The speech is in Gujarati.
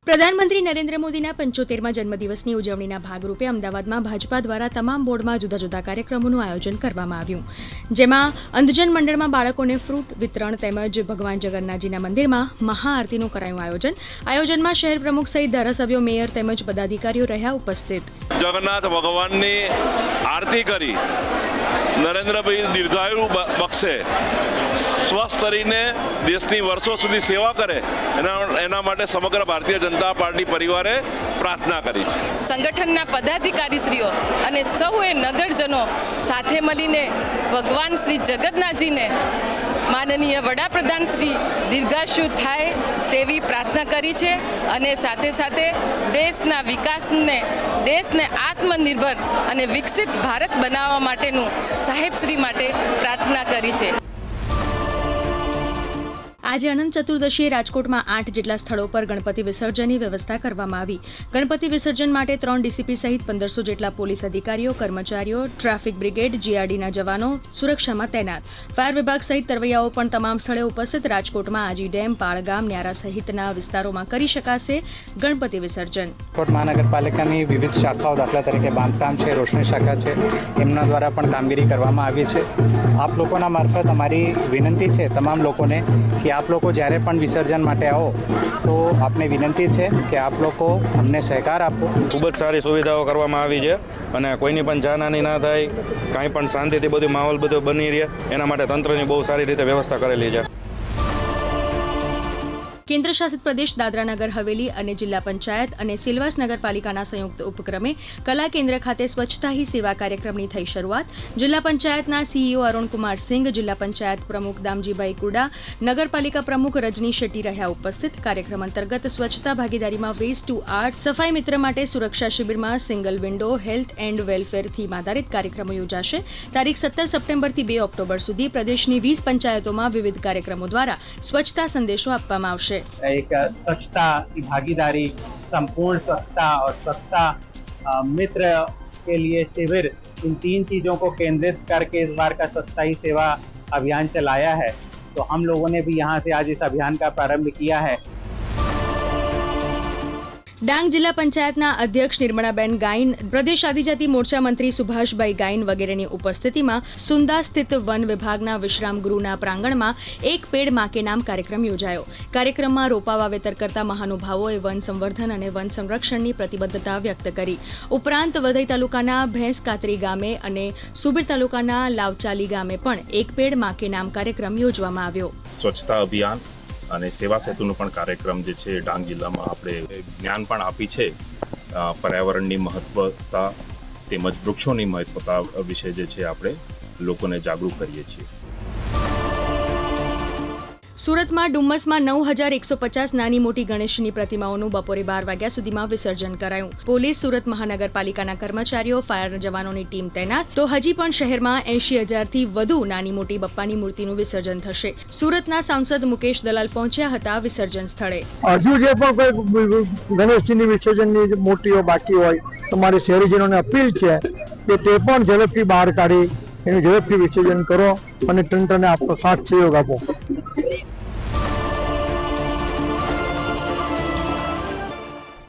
પ્રધાનમંત્રી નરેન્દ્ર મોદીના 75મા જન્મદિવસની ઉજવણીના ભાગરૂપે અમદાવાદમાં ભાજપા દ્વારા તમામ બોર્ડમાં જુદા જુદા કાર્યક્રમોનું આયોજન કરવામાં આવ્યું, જેમાં અંધજન મંડળમાં બાળકોને ફ્રૂટ વિતરણ તેમજ ભગવાન જગન્નાથજીના મંદિરમાં મહાઆરતીનું કરાયું આયોજનમાં શહેર પ્રમુખ સહિત ધારાસભ્યો, મેયર તેમજ પદાધિકારીઓ રહ્યા ઉપસ્થિત. જગન્નાથ ભગવાનની આરતી કરી નરેન્દ્રભાઈ દીર્ઘાયુ બક્ષે, સ્વસ્થ કરીને દેશની વર્ષો સુધી સેવા કરે એના માટે સમગ્ર ભારતીય જનતા પાર્ટી પરિવારે પ્રાર્થના કરી છે. સંગઠનના પદાધિકારીશ્રીઓ અને સૌએ નગરજનો સાથે મળીને ભગવાન શ્રી જગન્નાથજીને માનનીય વડાપ્રધાન શ્રી દીર્ઘાયુ થાય તેવી પ્રાર્થના કરી છે અને સાથે સાથે દેશના વિકાસને, દેશને આત્મનિર્ભર અને વિકસિત ભારત બનાવવા માટેનું સાહેબશ્રી માટે પ્રાર્થના કરી છે. આજે અનંત ચતુર્દશીએ રાજકોટમાં 8 જેટલા સ્થળો પર ગણપતિ વિસર્જનની વ્યવસ્થા કરવામાં આવી. ગણપતિ વિસર્જન માટે 3 ડીસીપી સહિત 1500 જેટલા પોલીસ અધિકારીઓ, કર્મચારીઓ, ટ્રાફિક બ્રિગેડ, જીઆરડીના જવાનો સુરક્ષામાં તૈનાત. ફાયર વિભાગ સહિત તરવૈયાઓ પણ તમામ સ્થળે ઉપસ્થિત. રાજકોટમાં આજી ડેમ, પાળગામ, ન્યારા સહિતના વિસ્તારોમાં કરી શકાશે ગણપતિ વિસર્જન. રાજકોટ મહાનગરપાલિકાની વિવિધ શાખાઓ, દાખલા તરીકે બાંધકામ છે, રોશની શાખા છે, એમના દ્વારા પણ કામગીરી કરવામાં આવી છે. આપ લોકોના મારફત અમારી વિનંતી છે તમામ લોકોને કે આપ લોકો જ્યારે પણ વિસર્જન માટે આવો તો આપને વિનંતી છે કે આપ લોકો અમને સહકાર આપો. ખૂબ જ સારી સુવિધાઓ કરવામાં આવી છે અને કોઈની પણ જાનહાની ના થાય, કાંઈ પણ શાંતિથી બધું માહોલ બધો બની રહે એના માટે તંત્રની બહુ સારી રીતે વ્યવસ્થા કરેલી છે. કેન્દ્ર શાસિત પ્રદેશ દાદરાનગર હવેલી અને જિલ્લા પંચાયત અને સિલવાસ નગરપાલિકાના સંયુક્ત ઉપક્રમે કલા કેન્દ્ર ખાતે સ્વચ્છતા હી સેવા કાર્યક્રમની થઈ શરૂઆત. જિલ્લા પંચાયતના સીઈઓ અરુણકુમાર સિંઘ, જિલ્લા પંચાયત પ્રમુખ દામજીભાઈ કુડા, નગરપાલિકા પ્રમુખ રજની શેટ્ટી રહ્યા ઉપસ્થિત. કાર્યક્રમ અંતર્ગત સ્વચ્છતા ભાગીદારીમાં વેસ્ટ ટુ આર્ટ, સફાઈ મિત્ર માટે સુરક્ષા શિબિરમાં single window, health and welfare theme આધારિત કાર્યક્રમો યોજાશે. તારીખ 17 સપ્ટેમ્બરથી 2 ઓક્ટોબર સુધી પ્રદેશની 20 પંચાયતોમાં વિવિધ કાર્યક્રમો દ્વારા સ્વચ્છતા સંદેશો આપવામાં આવશે. एक स्वच्छता की भागीदारी, संपूर्ण स्वच्छता और स्वच्छता मित्र के लिए शिविर, इन 3 चीज़ों को केंद्रित करके इस बार का स्वच्छता ही सेवा अभियान चलाया है. तो हम लोगों ने भी यहाँ से आज इस अभियान का प्रारंभ किया है. ડાંગ જિલ્લા પંચાયતના અધ્યક્ષ નિર્મળાબેન ગાઈન, પ્રદેશ આદિજાતિ મોરચા મંત્રી સુભાષભાઈ ગાઈન વગેરેની ઉપસ્થિતિમાં સુંદા સ્થિત વન વિભાગના વિશ્રામ ગૃહના પ્રાંગણમાં એક પેડ માં કે નામ કાર્યક્રમ યોજાયો. કાર્યક્રમમાં રોપા વાવેતર કરતા મહાનુભાવોએ વન સંવર્ધન અને વન સંરક્ષણની પ્રતિબદ્ધતા વ્યક્ત કરી. ઉપરાંત વઘઈ તાલુકાના ભેંસ કાતરી ગામે અને સુબીર તાલુકાના લાવચાલી ગામે પણ એક પેડ માં કે નામ કાર્યક્રમ યોજવામાં આવ્યો. સ્વચ્છતા અભિયાન અને સેવા સેતુનો પણ કાર્યક્રમ જે છે ડાંગ જિલ્લામાં આપણે જ્ઞાન પણ આપી છે. પર્યાવરણની મહત્વતા તેમજ વૃક્ષોની મહત્વતા વિશે જે છે આપણે લોકોને જાગૃત કરીએ છીએ. સુરતમાં ડુમ્મસમાં 9150 નાની મોટી ગણેશની પ્રતિમાઓનું બપોરે 12 વાગ્યા સુધીમાં વિસર્જન કરાયું. પોલીસ, સુરત મહાનગરપાલિકાના કર્મચારીઓ, ફાયર જવાનોની ટીમ તૈનાત. તો હજી પણ શહેરમાં 80,000થી વધુ નાની મોટી બપ્પાની મૂર્તિનું વિસર્જન થશે. સુરતના સાંસદ મુકેશ દલાલ પહોંચ્યા હતા વિસર્જન સ્થળે. હજુ જે પણ કોઈ ગણેશજીની વિસર્જનની મૂર્તિઓ બાકી હોય તો મારી શહેરીજનોને અપીલ છે કે તે પણ ઝડપથી બહાર કાઢી એનું ઝડપથી વિસર્જન કરો અને તંત્રને આપનો સાથ સહયોગ આપો.